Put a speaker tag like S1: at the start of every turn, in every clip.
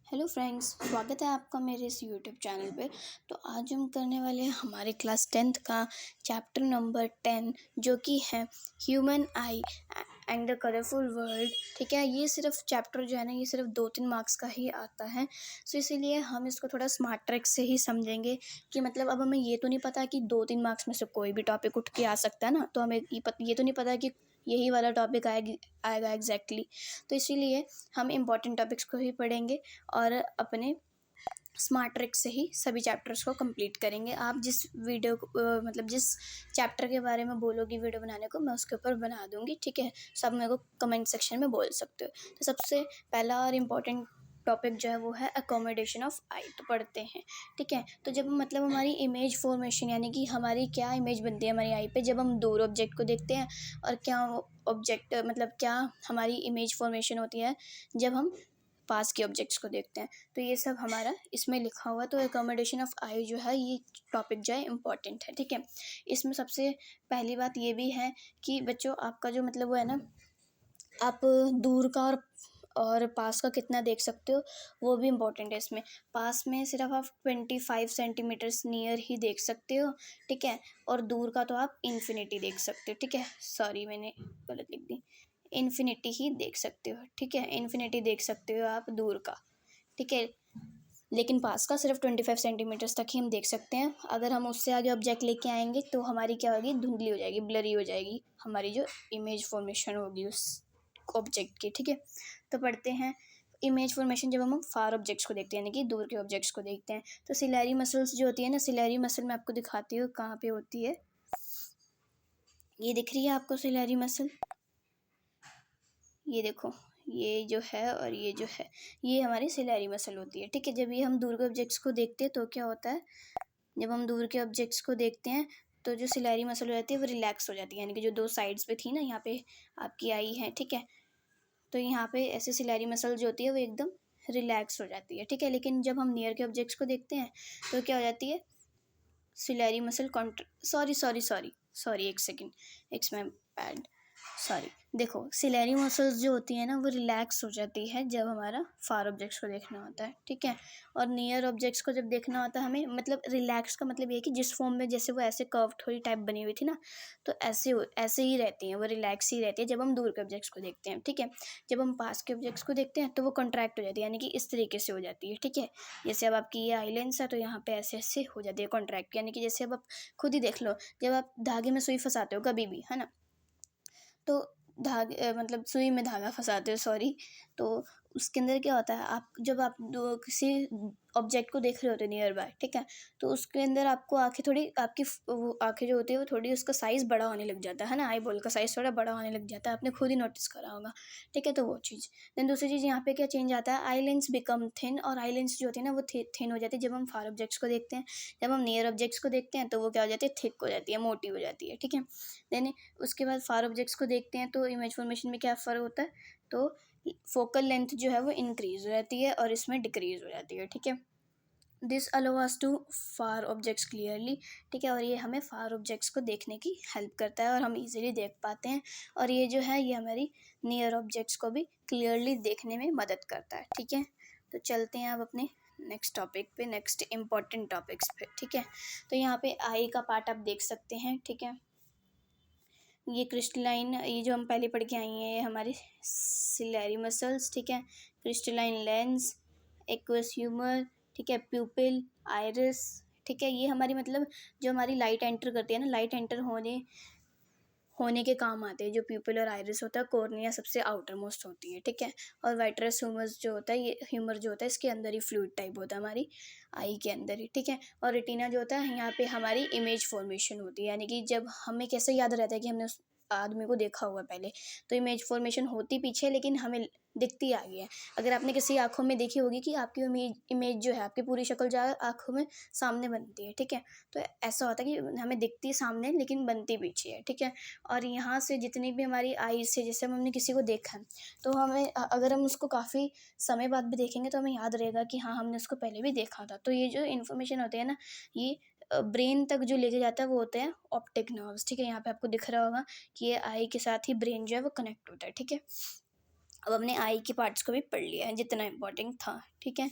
S1: Hello friends, स्वागत है आपका मेरे इस यूट्यूब चैनल पे। तो आज हम करने वाले हैं हमारे क्लास 10th का चैप्टर नंबर 10 जो कि है human I and the colourful world. ठीक है, ये सिर्फ चैप्टर जो है ना, ये सिर्फ 2-3 मार्क्स का ही आता है। सो इसीलिए हम इसको थोड़ा स्मार्ट ट्रिक से ही समझेंगे कि मतलब अब हमें ये तो नहीं पता कि 2-3 मार्क्स में से कोई भी टॉपिक उठ के आ सकता है ना, तो हमें ये तो नहीं पता कि यही वाला टॉपिक आएगा एग्जैक्टली। तो इसीलिए हम इम्पॉर्टेंट टॉपिक्स को ही पढ़ेंगे और अपने स्मार्ट ट्रिक से ही सभी चैप्टर्स को कंप्लीट करेंगे। आप जिस वीडियो को मतलब जिस चैप्टर के बारे में बोलोगी वीडियो बनाने को, मैं उसके ऊपर बना दूंगी। ठीक है, सब मेरे को कमेंट सेक्शन में बोल सकते हो। तो सबसे पहला और इम्पोर्टेंट टॉपिक जो है वो है अकोमोडेशन ऑफ आई। तो पढ़ते हैं। ठीक है, तो जब मतलब हमारी इमेज फॉर्मेशन यानी कि हमारी क्या इमेज बनती है हमारी आई पे जब हम दूर ऑब्जेक्ट को देखते हैं, और क्या ऑब्जेक्ट मतलब क्या हमारी इमेज फॉर्मेशन होती है जब हम पास के ऑब्जेक्ट्स को देखते हैं। तो ये सब हमारा इसमें लिखा हुआ। तो एकोमोडेशन ऑफ आई जो है ये टॉपिक जो है इम्पॉर्टेंट है। ठीक है, इसमें सबसे पहली बात ये भी है कि बच्चों आपका जो मतलब वो है ना, आप दूर का और पास का कितना देख सकते हो वो भी इम्पोर्टेंट है इसमें। पास में सिर्फ आप 25 सेंटीमीटर्स नियर ही देख सकते हो। ठीक है, और दूर का तो आप इन्फिनिटी देख सकते हो। ठीक है, सॉरी मैंने गलत लिख दी, इन्फिनिटी ही देख सकते हो। ठीक है, इन्फिनिटी देख सकते हो आप दूर का। ठीक है, लेकिन पास का सिर्फ 25 सेंटीमीटर्स तक ही हम देख सकते हैं। अगर हम उससे आगे ऑब्जेक्ट लेके आएंगे तो हमारी क्या होगी, धुंधली हो जाएगी, ब्लरी हो जाएगी हमारी जो इमेज फॉर्मेशन होगी उस ऑब्जेक्ट की। ठीक है, तो पढ़ते हैं इमेज फॉर्मेशन जब हम फार ऑब्जेक्ट्स को देखते हैं यानी कि दूर के ऑब्जेक्ट्स को देखते हैं। तो सिलेरी मसल्स जो होती है ना, सिलेरी मसल मैं आपको दिखाती हूँ कहाँ पे होती है। ये दिख रही है आपको सिलेरी मसल, ये देखो, ये जो है और ये जो है, ये हमारी सिलेरी मसल होती है। ठीक है, जब ये हम दूर के ऑब्जेक्ट्स को देखते हैं तो क्या होता है, जब हम दूर के ऑब्जेक्ट्स को देखते हैं तो जो सिलेरी मसल हो जाती है वो रिलैक्स हो जाती है, यानी कि जो दो साइड्स पे थी ना, यहाँ पे आपकी आई है। ठीक है, तो यहाँ पे ऐसे सिलेरी मसल जो होती है वो एकदम रिलैक्स हो जाती है। ठीक है, लेकिन जब हम नियर के ऑब्जेक्ट्स को देखते हैं तो क्या हो जाती है, ciliary muscle sorry sorry sorry sorry, एक second, it's my bad, sorry. देखो, सिलेरी मसल्स जो होती है ना वो रिलैक्स हो जाती है जब हमारा फार ऑब्जेक्ट्स को देखना होता है। ठीक है, और नियर ऑब्जेक्ट्स को जब देखना होता है हमें, मतलब रिलैक्स का मतलब ये है कि जिस फॉर्म में जैसे वो ऐसे कर्व थोड़ी टाइप बनी हुई थी ना, तो ऐसे ही रहती हैं, वो रिलैक्स ही रहती है जब हम दूर के ऑब्जेक्ट्स को देखते हैं। ठीक है, जब हम पास के ऑब्जेक्ट्स को देखते हैं तो वो कॉन्ट्रैक्ट हो जाती है, यानी कि इस तरीके से हो जाती है। ठीक है, जैसे अब आपकी ये आई लेंस है तो यहाँ पे ऐसे ऐसे हो जाती है कॉन्ट्रैक्ट, यानी कि जैसे अब आप खुद ही देख लो, जब आप धागे में सुई फंसाते हो कभी भी, है ना, तो धागे मतलब सुई में धागा फंसाते हो, सॉरी। तो उसके अंदर क्या होता है, आप जब आप किसी ऑब्जेक्ट को देख रहे होते नियर बाय, ठीक है, तो उसके अंदर आपको आंखें थोड़ी, आपकी वो आंखें जो होती है वो थोड़ी, उसका साइज़ बड़ा होने लग जाता है ना, आई बॉल का साइज़ थोड़ा बड़ा होने लग जाता है, आपने खुद ही नोटिस करा होगा। ठीक है, तो वो चीज़। देन दूसरी चीज़ यहाँ पे क्या चेंज आता है, आई लेंस बिकम थिन, और आई लेंस जो होती है ना वो थिन हो जाती है जब हम फार ऑब्जेक्ट्स को देखते हैं। जब हम नियर ऑब्जेक्ट्स को देखते हैं तो वो क्या हो जाती है, थिक हो जाती है, मोटी हो जाती है। ठीक है, देन उसके बाद फार ऑब्जेक्ट्स को देखते हैं तो इमेज फॉर्मेशन में क्या फ़र्क होता है, तो फोकल लेंथ जो है वो इंक्रीज हो जाती है और इसमें डिक्रीज हो जाती है। ठीक है, this allow us to far objects clearly. ठीक है, और ये हमें फार ऑब्जेक्ट्स को देखने की हेल्प करता है और हम इजीली देख पाते हैं, और ये जो है ये हमारी नियर ऑब्जेक्ट्स को भी क्लियरली देखने में मदद करता है। ठीक है, तो चलते हैं अब अपने नेक्स्ट टॉपिक पे, नेक्स्ट इम्पॉर्टेंट टॉपिक्स पे। ठीक है, तो यहाँ पे आई का पार्ट आप देख सकते हैं। ठीक है, ये क्रिस्टलाइन, ये जो हम पहले पढ़ के आई हैं, ये हमारे सिलेरी मसल्स। ठीक है, क्रिस्टलाइन लेंस, एक्वस ह्यूमर, ठीक है, प्यूपिल, आइरिस। ठीक है, ये हमारी मतलब जो हमारी लाइट एंटर करती है ना, लाइट एंटर होने के काम आते हैं। जो प्यूपिल और आइरिस होता है, कॉर्निया सबसे आउटर मोस्ट होती है। ठीक है, और वाइट्रस ह्यूमर्स जो होता है, ये ह्यूमर जो होता है इसके अंदर ही फ्लूइड टाइप होता है हमारी आई के अंदर ही। ठीक है, और रेटिना जो होता है यहाँ पे हमारी इमेज फॉर्मेशन होती है, यानी कि जब हमें कैसे याद रहता है कि हमने उस आदमी को देखा हुआ पहले, तो इमेज फॉर्मेशन होती पीछे लेकिन हमें दिखती आगे है। अगर आपने किसी आंखों में देखी होगी कि आपकी इमेज जो है, आपकी पूरी शक्ल जो है आंखों में सामने बनती है। ठीक है, तो ऐसा होता है कि हमें दिखती सामने लेकिन बनती पीछे है। ठीक है, और यहाँ से जितनी भी हमारी आईज से, जैसे हमने किसी को देखा है तो हमें अगर हम उसको काफ़ी समय बाद भी देखेंगे तो हमें याद रहेगा कि हाँ हमने उसको पहले भी देखा था। तो ये जो इन्फॉर्मेशन होती है ना, ये ब्रेन तक जो लेके जाता है वो होते हैं ऑप्टिक नर्व्स। ठीक है, यहाँ पे आपको दिख रहा होगा कि ये आई के साथ ही ब्रेन जो है वो कनेक्ट होता है। ठीक है, अब हमने आई के पार्ट्स को भी पढ़ लिया है जितना इम्पोर्टेंट था, ठीक है।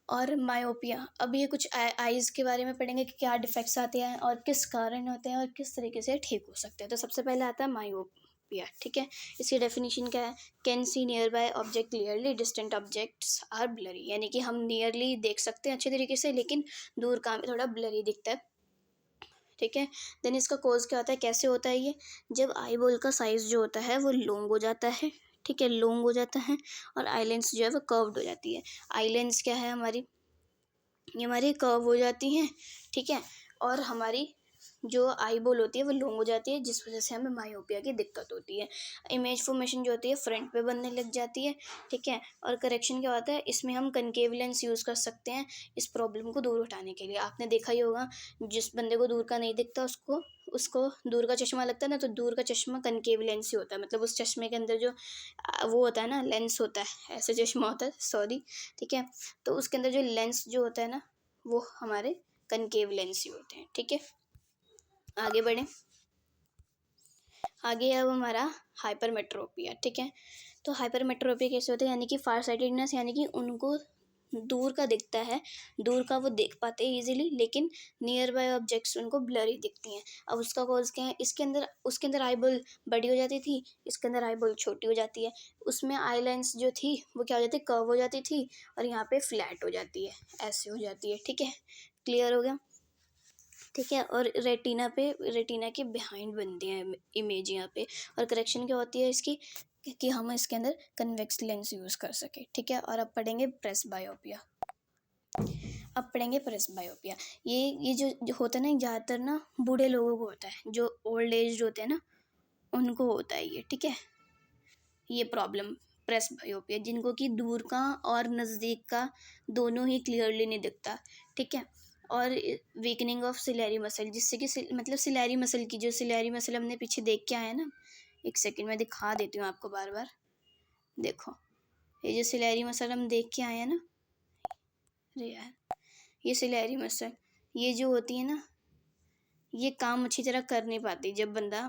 S1: और मायोपिया, अब ये कुछ आइज़ के बारे में पढ़ेंगे कि क्या डिफेक्ट्स आते हैं और किस कारण होते हैं और किस तरीके से ठीक हो सकते हैं। तो सबसे पहले आता है मायोपिया, ठीक है। इसकी डेफिनेशन क्या है? Can see near by object clearly, distant objects are blurry, यानी कि हम नियरली देख सकते हैं अच्छे तरीके से, लेकिन दूर का हमें थोड़ा ब्लरी दिखता है, ठीक है। देन इसका कोज क्या होता है, कैसे होता है ये? जब आई बॉल का साइज़ जो होता है वो लॉन्ग हो जाता है, ठीक है, लॉन्ग हो जाता है, और आई लेंस जो है वो कर्व्ड हो जाती है। आई लेंस क्या है हमारी? ये हमारी कर्व हो जाती हैं, ठीक है, और हमारी जो आई बॉल होती है वो लॉन्ग हो जाती है, जिस वजह से हमें मायोपिया की दिक्कत होती है। इमेज फॉर्मेशन जो होती है फ्रंट पे बनने लग जाती है, ठीक है। और करेक्शन क्या होता है, इसमें हम कनकेव लेंस यूज़ कर सकते हैं इस प्रॉब्लम को दूर हटाने के लिए। आपने देखा ही होगा, जिस बंदे को दूर का नहीं दिखता उसको उसको दूर का चश्मा लगता है ना, तो दूर का चश्मा कनकेव लेंस ही होता है, मतलब उस चश्मे के अंदर जो वो होता है ना, लेंस होता है, ऐसे चश्मा होता है, सॉरी, ठीक है। तो उसके अंदर जो लेंस जो होता है ना, वो हमारे कनकेव लेंस ही होते हैं, ठीक है। आगे बढ़ें। आगे अब हमारा हाइपरमेट्रोपिया, ठीक है। तो हाइपरमेट्रोपिया कैसे होता है, यानी कि फार साइटेडनेस, यानी कि उनको दूर का दिखता है, दूर का वो देख पाते हैं इजीली, लेकिन नियर बाय ऑब्जेक्ट्स उनको ब्लरी दिखती हैं। अब उसका कॉज क्या है? इसके अंदर उसके अंदर आई बॉल बड़ी हो जाती थी, इसके अंदर आई बॉल छोटी हो जाती है। उसमें आई लेंस जो थी वो क्या हो जाती है, कर्व हो जाती थी, और यहाँ पे फ्लैट हो जाती है, ऐसे हो जाती है, ठीक है। क्लियर हो गया, ठीक है। और रेटिना के बिहाइंड बनती है इमेज यहाँ पे। और करेक्शन क्या होती है इसकी, कि हम इसके अंदर कन्वेक्स लेंस यूज़ कर सके, ठीक है। और अब पढ़ेंगे प्रेस बायोपिया। अब पढ़ेंगे प्रेस बायोपिया। ये जो होता है ना, ज़्यादातर ना बूढ़े लोगों को होता है, जो ओल्ड एज होते हैं ना, उनको होता है ये, ठीक है, ये प्रॉब्लम, प्रेस बायोपिया, जिनको कि दूर का और नज़दीक का दोनों ही क्लियरली नहीं दिखता, ठीक है। और वीकनिंग ऑफ सिलेरी मसल, जिससे कि मतलब सिलेरी मसल की, जो सिलेरी मसल हमने पीछे देख के आए हैं ना, एक सेकंड मैं दिखा देती हूँ आपको बार बार। देखो, ये जो सिलेरी मसल हम देख के आए हैं ना, अरे यार, ये सिलेरी मसल, ये जो होती है ना, ये काम अच्छी तरह कर नहीं पाती जब बंदा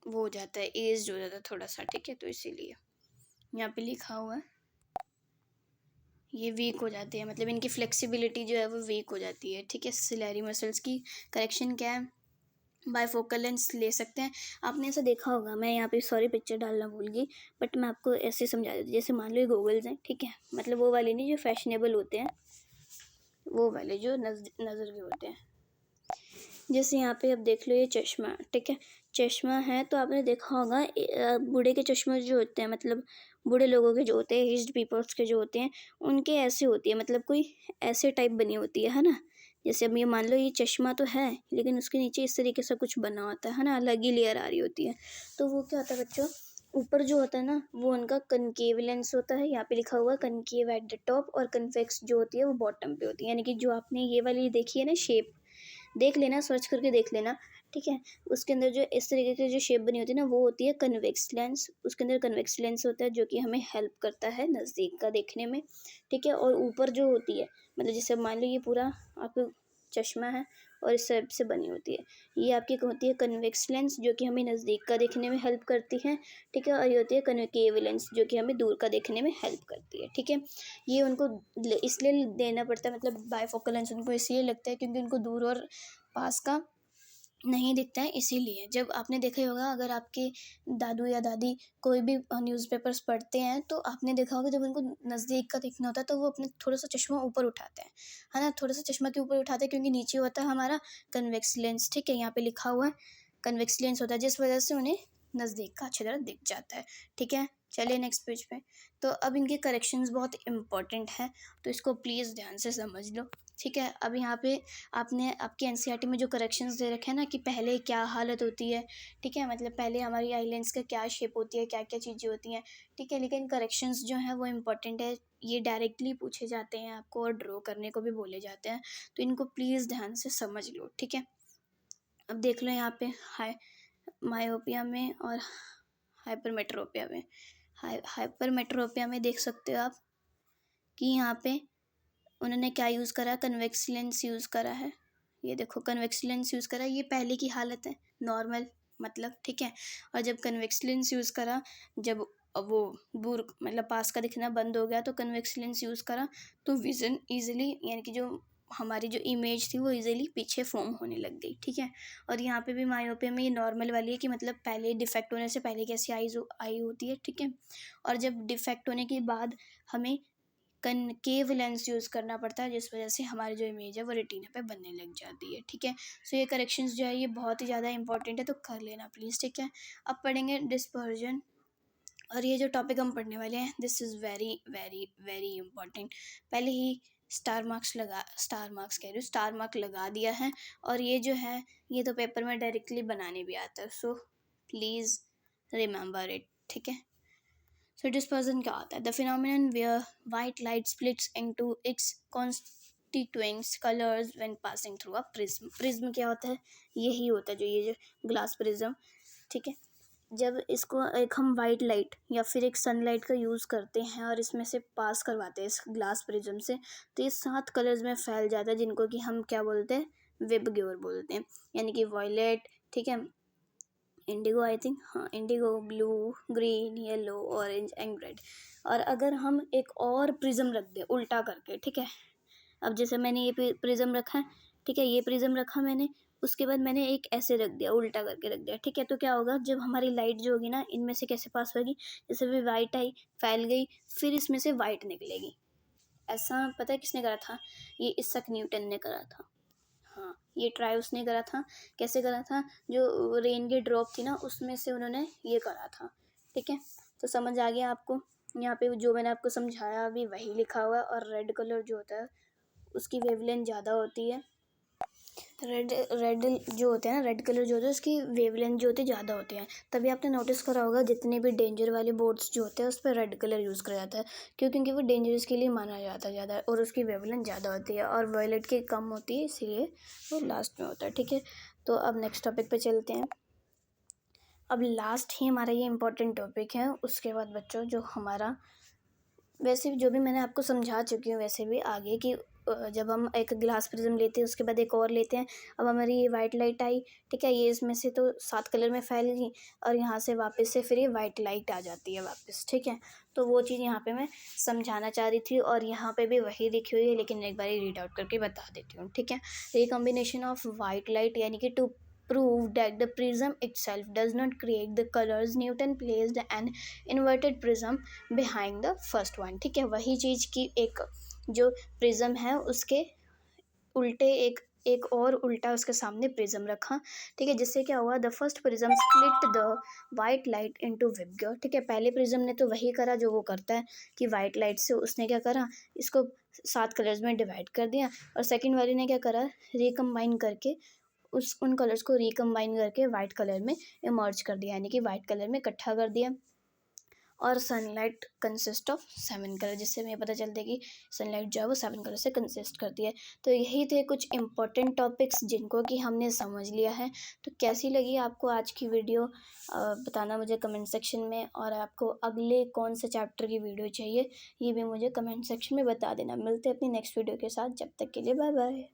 S1: वो हो जाता है, एज्ड हो जाता है थोड़ा सा, ठीक है। तो इसीलिए यहाँ पे लिखा हुआ है, ये वीक हो जाते हैं, मतलब इनकी फ्लेक्सिबिलिटी जो है वो वीक हो जाती है, ठीक है। सिलेरी मसल्स की करेक्शन क्या है, बायफोकल लेंस ले सकते हैं। आपने ऐसा देखा होगा, मैं यहाँ पे सॉरी पिक्चर डालना भूल गई, बट मैं आपको ऐसे समझा देती हूँ। जैसे मान लो ये गोगल्स हैं, ठीक है, मतलब वो वाले नहीं जो फैशनेबल होते हैं, वो वाले जो नज़र के होते हैं। जैसे यहाँ पे अब देख लो, ये चश्मा, ठीक है, चश्मा है, तो आपने देखा होगा बूढ़े के चश्मे जो होते हैं, मतलब बूढ़े लोगों के जो होते हैं, एज्ड पीपल्स के जो होते हैं, उनके ऐसे होती है, मतलब कोई ऐसे टाइप बनी होती है ना। जैसे अब ये मान लो, ये चश्मा तो है, लेकिन उसके नीचे इस तरीके से कुछ बना होता है ना, अलग ही लेयर आ रही होती है। तो वो क्या होता है बच्चों, ऊपर जो होता है ना, वो उनका कनकेव लेंस होता है, यहाँ पे लिखा हुआ कनकेव एट द टॉप, और कन्वेक्स जो होती है वो बॉटम पे होती है। यानी कि जो आपने ये वाली देखी है ना शेप, देख लेना, सर्च करके देख लेना, ठीक है। उसके अंदर जो इस तरीके की जो शेप बनी होती है ना, वो होती है कन्वेक्स लेंस। उसके अंदर कन्वेक्स लेंस होता है, जो कि हमें हेल्प करता है नज़दीक का देखने में, ठीक है। और ऊपर जो होती है, मतलब जैसे मान लो ये पूरा आपको चश्मा है और इस शेप से बनी होती है, ये आपकी होती है कन्वेक्स लेंस, जो कि हमें नज़दीक का देखने में हेल्प करती है, ठीक है। और ये होती है कनकेव लेंस, जो कि हमें दूर का देखने में हेल्प करती है, ठीक है। ये उनको इसलिए देना पड़ता है, मतलब बायफोकल लेंस उनको इसलिए लगता है क्योंकि उनको दूर और पास का नहीं दिखता है, इसीलिए। जब आपने देखा ही होगा, अगर आपके दादू या दादी कोई भी न्यूज़पेपर्स पढ़ते हैं, तो आपने देखा होगा जब उनको नज़दीक का देखना होता है तो वो अपने थोड़ा सा चश्मा ऊपर उठाते हैं, है ना, थोड़ा सा चश्मा के ऊपर उठाते हैं, क्योंकि नीचे होता है हमारा कन्वेक्स लेंस, ठीक है। यहाँ पे लिखा हुआ है कन्वेक्स लेंस होता है, जिस वजह से उन्हें नज़दीक का अच्छी तरह दिख जाता है, ठीक है। चलिए नेक्स्ट पेज पे। तो अब इनके करेक्शंस बहुत इंपॉर्टेंट हैं, तो इसको प्लीज़ ध्यान से समझ लो, ठीक है। अब यहाँ पे आपने आपके एनसीईआरटी में जो करेक्शंस दे रखे हैं ना, कि पहले क्या हालत होती है, ठीक है, मतलब पहले हमारी आई लेंस का क्या शेप होती है, क्या क्या चीज़ें होती हैं, ठीक है। लेकिन करेक्शंस जो हैं वो इम्पोर्टेंट है, ये डायरेक्टली पूछे जाते हैं आपको, और ड्रॉ करने को भी बोले जाते हैं, तो इनको प्लीज़ ध्यान से समझ लो, ठीक है। अब देख लो यहाँ पे मायोपिया में और हाइपरमेट्रोपिया में। हाइपरमेट्रोपिया में देख सकते हो आप कि यहाँ पे उन्होंने क्या यूज़ करा, कन्वेक्स लेंस यूज़ करा है। ये देखो, कन्वेक्स लेंस यूज़ करा, ये पहले की हालत है नॉर्मल, मतलब, ठीक है। और जब कन्वेक्स लेंस यूज़ करा, जब वो दूर मतलब पास का दिखना बंद हो गया, तो कन्वेक्स लेंस यूज़ करा तो विज़न ईज़िली यानी कि जो हमारी जो इमेज थी वो ईज़िली पीछे फ़ॉर्म होने लग गई, ठीक है। और यहाँ पे भी मायोपिया में ये नॉर्मल वाली है कि मतलब पहले डिफेक्ट होने से पहले कैसी आई होती है, ठीक है। और जब डिफेक्ट होने के बाद हमें कनकेव लेंस यूज़ करना पड़ता है, जिस वजह से हमारी जो इमेज है वो रेटिना पे बनने लग जाती है, ठीक है। सो ये करेक्शंस जो है ये बहुत ही ज़्यादा इंपॉर्टेंट है, तो कर लेना प्लीज़, ठीक है। अब पढ़ेंगे डिस्पर्जन, और ये जो टॉपिक हम पढ़ने वाले हैं this is very very very important. पहले ही स्टार मार्क्स कह रही हूँ, स्टार मार्क लगा दिया है, और ये जो है ये तो पेपर में डायरेक्टली बनाने भी आता है, सो प्लीज़ रिमेंबर इट, ठीक है। सो डिस्पर्जन क्या होता है? The phenomenon wear white light splits into its constituents colours when passing through a prism. Prism क्या होता है? यही होता है जो ये जो ग्लास प्रिज्म, ठीक है। जब इसको एक हम वाइट लाइट या फिर एक सनलाइट का यूज़ करते हैं और इसमें से पास करवाते हैं इस ग्लास प्रिज्म से, तो ये 7 कलर्स में फैल जाता है, जिनको कि हम क्या बोलते हैं? विबग्योर बोलते हैं। यानी कि वॉयलेट, ठीक है, इंडिगो, आई थिंक, हाँ, Indigo, blue, green, yellow, orange and red. और अगर हम एक और प्रिज्म रख दें उल्टा करके, ठीक है, अब जैसे मैंने ये प्रिज्म रखा है, ठीक है, ये प्रिज्म रखा मैंने, उसके बाद मैंने एक ऐसे रख दिया, उल्टा करके रख दिया, ठीक है, तो क्या होगा? जब हमारी लाइट जो होगी ना इनमें से कैसे पास होगी? जैसे भी वाइट आई, फैल गई, फिर इसमें से वाइट निकलेगी। ऐसा पता है किसने करा था? ये इसक न्यूटन ने करा था। हाँ, ये ट्राई उसने करा था। कैसे करा था? जो रेन की ड्रॉप थी ना उसमें से उन्होंने ये करा था, ठीक है। तो समझ आ गया आपको? यहाँ पे जो मैंने आपको समझाया अभी वही लिखा हुआ है। और रेड कलर जो होता है उसकी वेवलेंथ ज़्यादा होती है। रेड रेड जो होते हैं ना, रेड कलर जो होता है उसकी वेवलेंथ जो होती है ज़्यादा होती है। तभी आपने नोटिस करा होगा जितने भी डेंजर वाले बोर्ड्स जो होते हैं उस पर रेड कलर यूज़ करा जाता है, क्योंकि वो डेंजरस के लिए माना जाता है ज़्यादा, और उसकी वेवलेंथ ज़्यादा होती है, और वायलेट की कम होती है, इसीलिए वो लास्ट में होता है, ठीक है। तो अब नेक्स्ट टॉपिक पे चलते हैं। अब लास्ट ही हमारा ये इम्पोर्टेंट टॉपिक है, उसके बाद बच्चों जो हमारा वैसे भी जो भी मैंने आपको समझा चुकी हूँ वैसे भी आगे कि जब हम एक ग्लास प्रिज्म लेते हैं उसके बाद एक और लेते हैं। अब हमारी ये वाइट लाइट आई, ठीक है, ये इसमें से तो 7 कलर में फैल गई, और यहाँ से वापस से फिर ये वाइट लाइट आ जाती है वापस, ठीक है। तो वो चीज़ यहाँ पे मैं समझाना चाह रही थी, और यहाँ पे भी वही लिखी हुई है, लेकिन एक बार रीड आउट करके बता देती हूँ, ठीक है। ये कॉम्बिनेशन ऑफ वाइट लाइट यानी कि to prove that the prism itself does not create the colors, Newton placed an inverted prism behind the first one, ठीक है। वही चीज़ की एक जो प्रिज्म है उसके उल्टे एक और उल्टा उसके सामने प्रिज्म रखा, ठीक है, जिससे क्या हुआ? The first prism split the white light into VIBGYOR, ठीक है। पहले प्रिज्म ने तो वही करा जो वो करता है कि वाइट लाइट से उसने क्या करा? इसको 7 कलर्स में डिवाइड कर दिया, और सेकंड वाले ने क्या करा? रिकम्बाइन करके उन कलर्स को रिकम्बाइन करके वाइट कलर में इमर्ज कर दिया, यानी कि वाइट कलर में इकट्ठा कर दिया। और सनलाइट कंसिस्ट ऑफ 7 कलर, जिससे हमें पता चलता है कि सनलाइट जो है वो 7 कलर से कंसिस्ट करती है। तो यही थे कुछ इंपॉर्टेंट टॉपिक्स जिनको कि हमने समझ लिया है। तो कैसी लगी आपको आज की वीडियो बताना मुझे कमेंट सेक्शन में, और आपको अगले कौन से चैप्टर की वीडियो चाहिए ये भी मुझे कमेंट सेक्शन में बता देना। मिलते हैं अपनी नेक्स्ट वीडियो के साथ, जब तक के लिए बाय बाय।